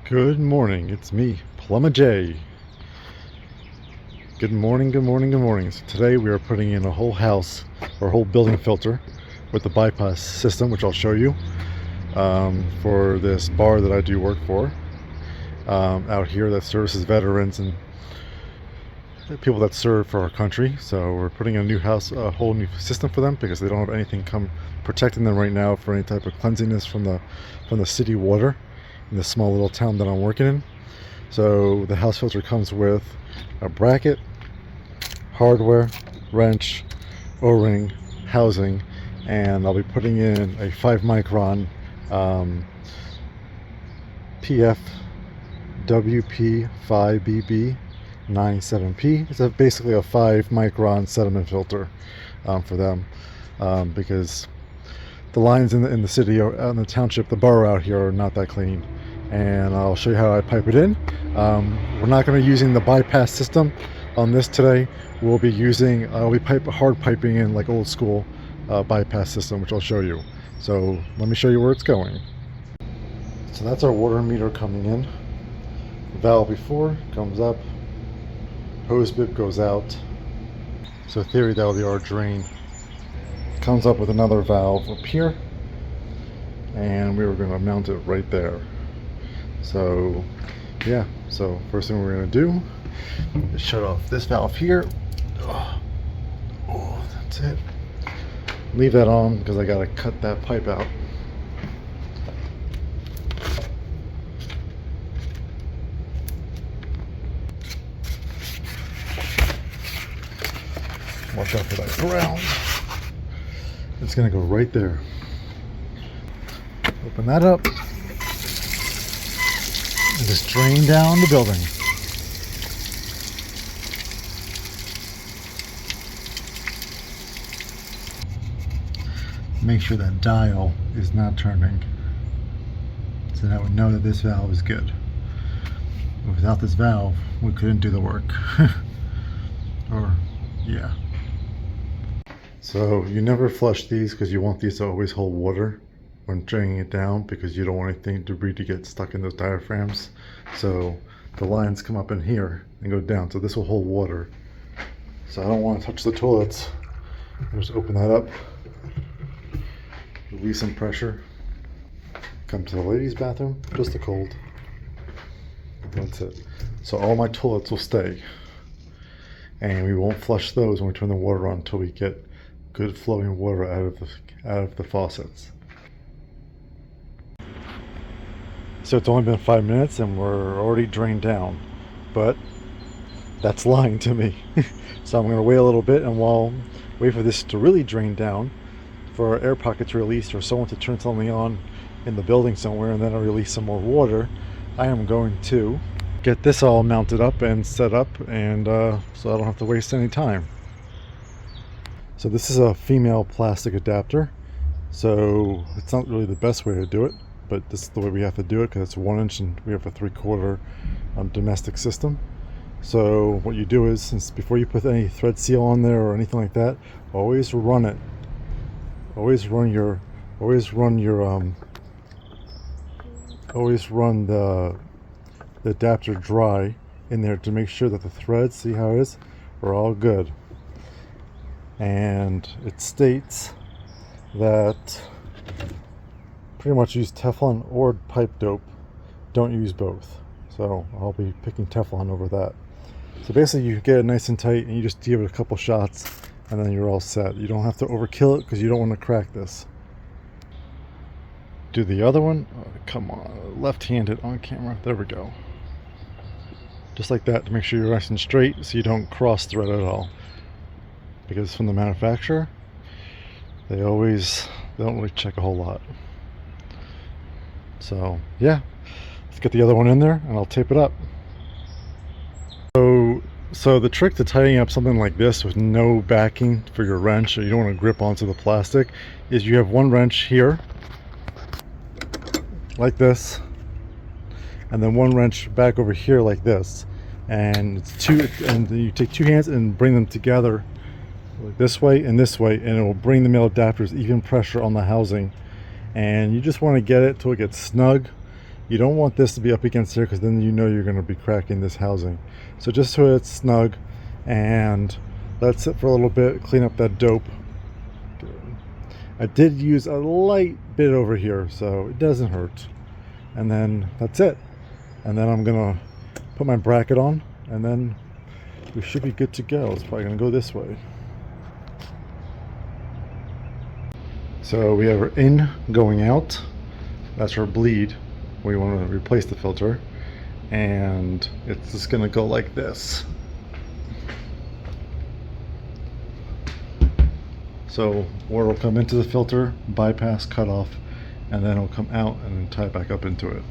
Good morning, it's me, Plumma J. Good morning, good morning, good morning. So today we are putting in a whole house or whole building filter with the bypass system, which I'll show you, for this bar that I do work for out here that services veterans and people that serve for our country. So we're putting in a new house, a whole new system for them because they don't have anything protecting them right now for any type of cleanliness from the city water in the small little town that I'm working in. So the house filter comes with a bracket, hardware, wrench, O-ring, housing, and I'll be putting in a 5 micron PF WP 5BB 97P. It's basically a 5 micron sediment filter for them because the lines in the city or in the township, the borough out here, are not that clean. And I'll show you how I pipe it in. We're not going to be using the bypass system on this today. We'll be using hard piping in like old school bypass system, which I'll show you. So let me show you where it's going. So that's our water meter coming in. The valve before comes up, hose bib goes out. So in theory that'll be our drain. Comes up with another valve up here, and we were going to mount it right there. So yeah, so first thing we're going to do is shut off this valve here. Oh, that's it. Leave that on because I got to cut that pipe out. Watch out for that ground. It's going to go right there. Open that up. And just drain down the building. Make sure that dial is not turning. So that we know that this valve is good. Without this valve, we couldn't do the work. Yeah. So you never flush these because you want these to always hold water when draining it down, because you don't want anything, debris, to get stuck in those diaphragms. So the lines come up in here and go down, so this will hold water. So I don't want to touch the toilets. Just open that up, release some pressure, come to the ladies' bathroom, just a cold. That's it. So all my toilets will stay, and we won't flush those when we turn the water on until we get good flowing water out of the faucets. So it's only been 5 minutes and we're already drained down, but that's lying to me. So I'm going to wait a little bit, and wait for this to really drain down, for our air pocket to release, or someone to turn something on in the building somewhere, and then I'll release some more water. I am going to get this all mounted up and set up, and so I don't have to waste any time. So this is a female plastic adapter, so it's not really the best way to do it, but this is the way we have to do it because it's 1 inch and we have a 3/4 domestic system. So what you do is, since before you put any thread seal on there or anything like that, always run it. Always run the adapter dry in there to make sure that the threads, see how it is, are all good. And it states that pretty much use Teflon or pipe dope. Don't use both. So I'll be picking Teflon over that. So basically you get it nice and tight, and you just give it a couple shots, and then you're all set. You don't have to overkill it because you don't want to crack this. Do the other one. Oh, come on, left-handed on camera. There we go. Just like that, to make sure you're nice and straight so you don't cross thread at all. Because from the manufacturer, they don't really check a whole lot. So yeah, let's get the other one in there and I'll tape it up. So the trick to tightening up something like this with no backing for your wrench, or you don't want to grip onto the plastic, is you have one wrench here like this, and then one wrench back over here like this, and and you take two hands and bring them together like this way, and it will bring the male adapters even pressure on the housing. And you just want to get it till it gets snug You don't want this to be up against here because then you know you're going to be cracking this housing. So just so it's snug, and let it sit for a little bit, clean up that dope. I did use a light bit over here, so it doesn't hurt. And then that's it. And then I'm gonna put my bracket on, and then we should be good to go. It's probably gonna go this way. So we have our in going out. That's our bleed. We want to replace the filter, and it's just gonna go like this. So water will come into the filter, bypass, cut off, and then it'll come out and then tie back up into it.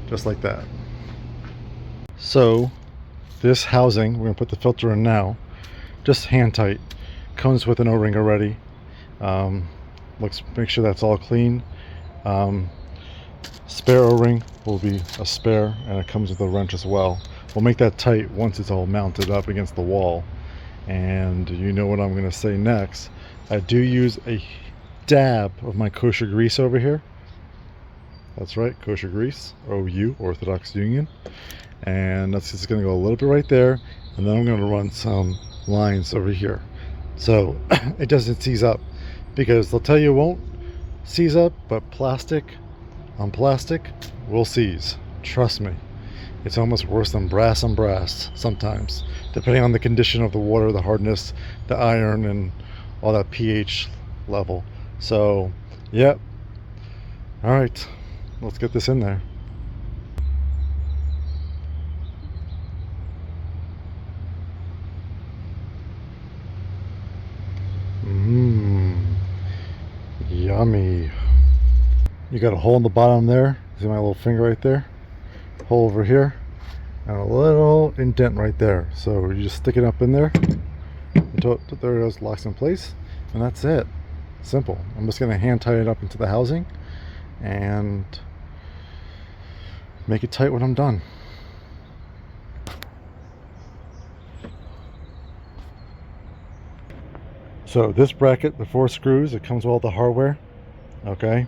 Just like that. So this housing, we're gonna put the filter in now, just hand tight. Comes with an O-ring already. Let's make sure that's all clean. Spare O-ring will be a spare, and it comes with a wrench as well. We'll make that tight once it's all mounted up against the wall. And you know what I'm gonna say next. I do use a dab of my kosher grease over here. That's right, kosher grease, OU, Orthodox Union. And that's just gonna go a little bit right there, and then I'm gonna run some lines over here. So it doesn't seize up, because they'll tell you it won't seize up, but plastic on plastic will seize. Trust me. It's almost worse than brass on brass sometimes, depending on the condition of the water, the hardness, the iron, and all that pH level. So, yep. All right, let's get this in there. Yummy. You got a hole in the bottom there. See my little finger right there? Hole over here, and a little indent right there. So you just stick it up in there until there it goes, locks in place, and that's it. Simple. I'm just gonna hand tie it up into the housing and make it tight when I'm done. So this bracket, the 4 screws, it comes with all the hardware. Okay,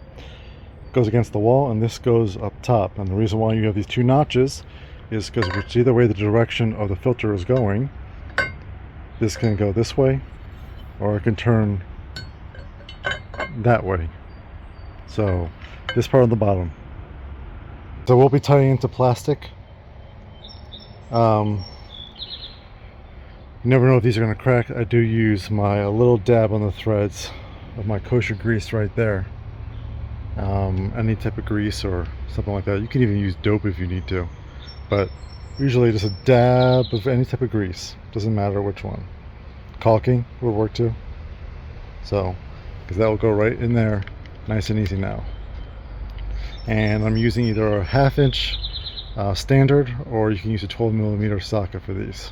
goes against the wall, and this goes up top. And the reason why you have these 2 notches is because it's either way the direction of the filter is going. This can go this way, or it can turn that way. So this part on the bottom. So we'll be tying into plastic. You never know if these are going to crack. I do use my little dab on the threads of my kosher grease right there. Any type of grease or something like that. You can even use dope if you need to, but usually just a dab of any type of grease, doesn't matter which one. Caulking would work too, so because that will go right in there nice and easy now. And I'm using either a 1/2 inch standard, or you can use a 12mm socket for these.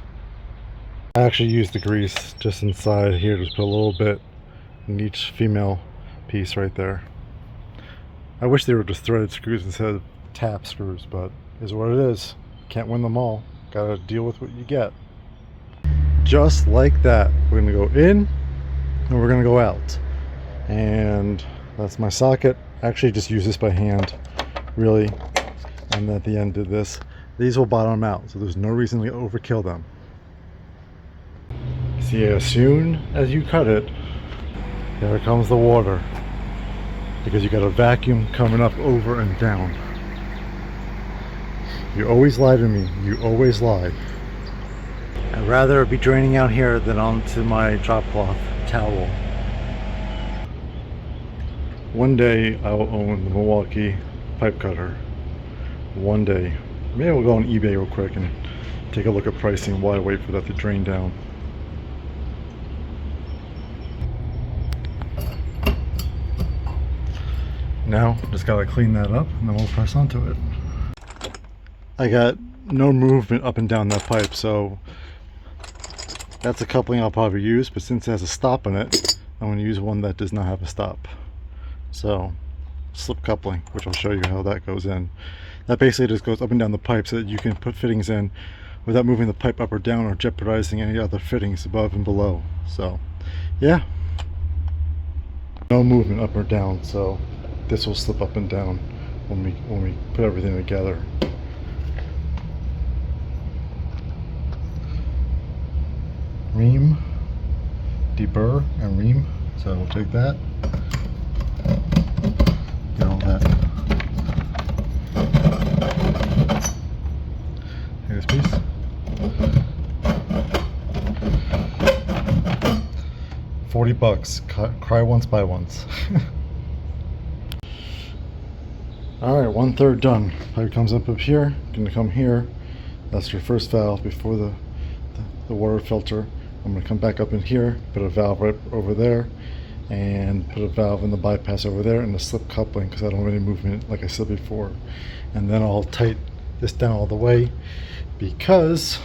I actually use the grease just inside here, just put a little bit in each female piece right there. I wish they were just threaded screws instead of tap screws, but it is what it is. Can't win them all. Gotta deal with what you get. Just like that. We're gonna go in and we're gonna go out. And that's my socket. I actually just use this by hand, really. And at the end of this, these will bottom out, so there's no reason to overkill them. See, as soon as you cut it, there comes the water. Because you got a vacuum coming up over and down. You always lie to me. You always lie. I'd rather be draining out here than onto my drop cloth towel. One day I'll own the Milwaukee pipe cutter. One day. Maybe we'll go on eBay real quick and take a look at pricing while I wait for that to drain down. Now, just gotta clean that up and then we'll press onto it. I got no movement up and down that pipe, so that's a coupling I'll probably use, but since it has a stop in it, I'm going to use one that does not have a stop. So, slip coupling, which I'll show you how that goes in. That basically just goes up and down the pipe so that you can put fittings in without moving the pipe up or down or jeopardizing any other fittings above and below. So, yeah. No movement up or down, so this will slip up and down when we put everything together. Ream, deburr, and ream. So we'll take that. Get all that. Here's this piece. $40. Cry once, buy once. Alright, 1/3 done. Pipe comes up here, gonna come here. That's your first valve before the water filter. I'm gonna come back up in here, put a valve right over there, and put a valve in the bypass over there, and the slip coupling because I don't have any movement like I said before. And then I'll tighten this down all the way because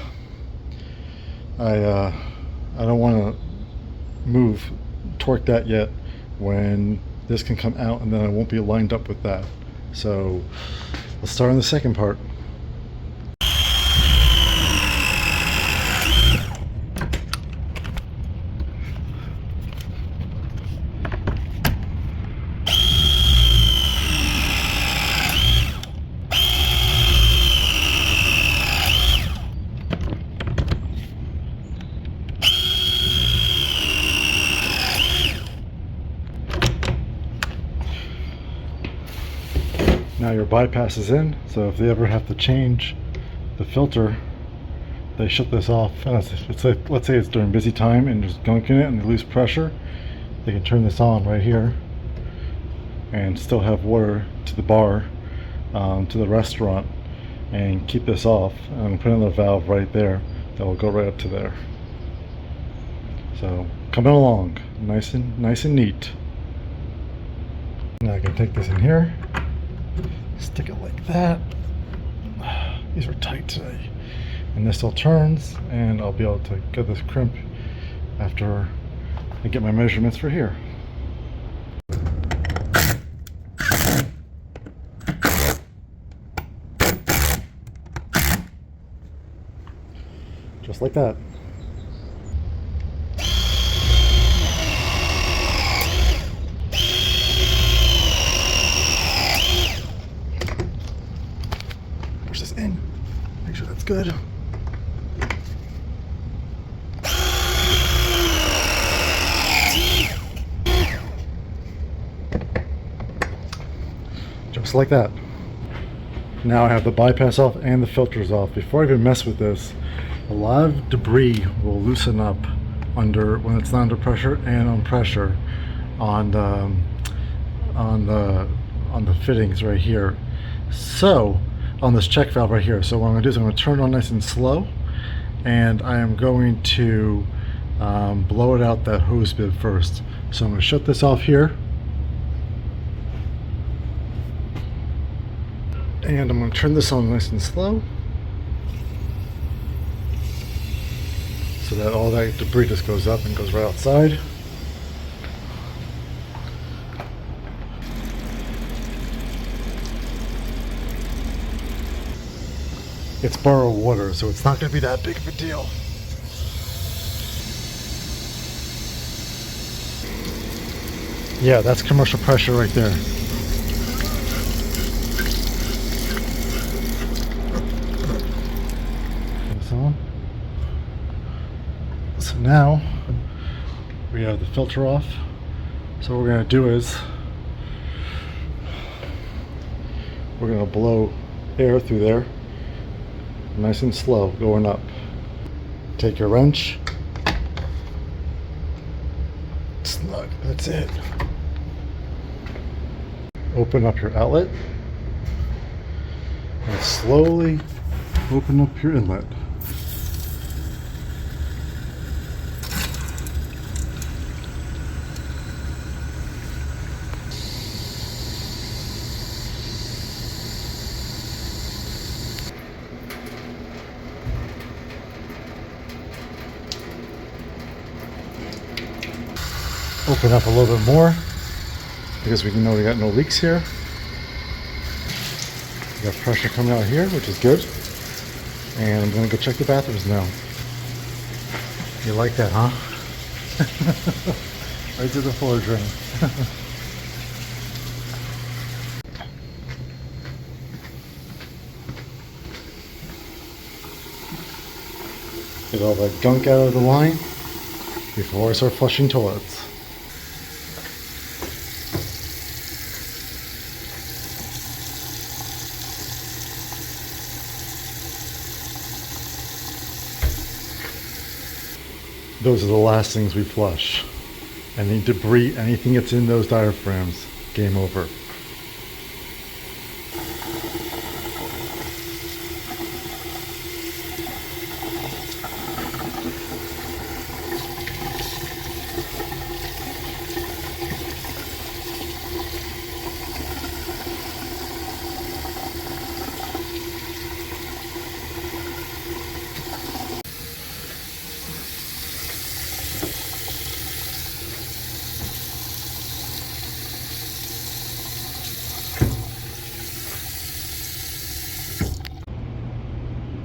I don't want to torque that yet when this can come out, and then I won't be lined up with that. So let's start on the second part. Now your bypass is in, so if they ever have to change the filter, they shut this off. It's like, let's say it's during busy time and there's gunk in it and they lose pressure, they can turn this on right here and still have water to the bar, to the restaurant, and keep this off and put another valve right there that will go right up to there. So coming along, nice and neat. Now I can take this in here, stick it like that. These are tight today. And this all turns, and I'll be able to get this crimp after I get my measurements for here. Just like that. Push this in, make sure that's good. Just like that. Now I have the bypass off and the filters off. Before I even mess with this, a lot of debris will loosen up when it's not under pressure and on pressure on the fittings right here. So on this check valve right here. So what I'm going to do is I'm going to turn it on nice and slow, and I am going to blow it out that hose bib first. So I'm going to shut this off here, and I'm going to turn this on nice and slow so that all that debris just goes up and goes right outside. It's borrowed water, so it's not going to be that big of a deal. Yeah, that's commercial pressure right there. This on. So now we have the filter off. So what we're going to do is we're going to blow air through there. Nice and slow, going up. Take your wrench. Snug, that's it. Open up your outlet. And slowly open up your inlet. Open up a little bit more because we know we got no leaks here. We got pressure coming out here, which is good. And I'm going to go check the bathrooms now. You like that, huh? Right to the floor drain. Get all that gunk out of the line before I start flushing toilets. Those are the last things we flush. Any debris, anything that's in those diaphragms, game over.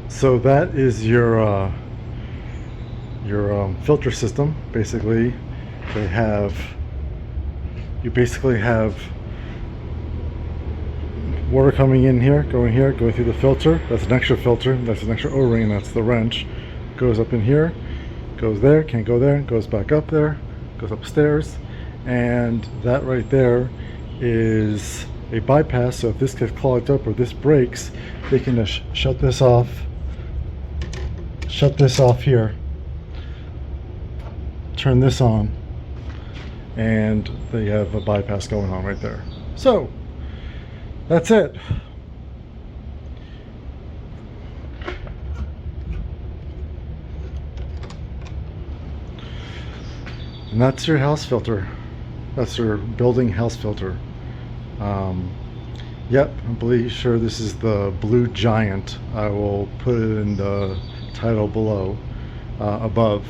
So that is your filter system. Basically, you basically have water coming in here, going through the filter. That's an extra filter. That's an extra O-ring, and that's the wrench. Goes up in here, goes there, can't go there, goes back up there, goes upstairs, and that right there is a bypass. So if this gets clogged up or this breaks, they can just shut this off here, turn this on, and they have a bypass going on right there. So that's it. And that's your house filter. That's your building house filter. Yep, I'm pretty sure this is the Blue Giant. I will put it in the title below, above,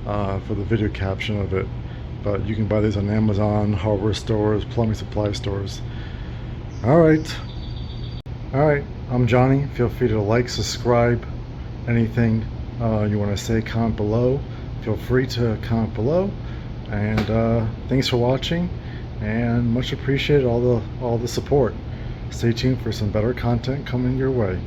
for the video caption of it. But you can buy these on Amazon, hardware stores, plumbing supply stores. Alright, I'm Johnny. Feel free to like, subscribe, anything you want to say, comment below. Feel free to comment below. And thanks for watching, and much appreciated all the support. Stay tuned for some better content coming your way.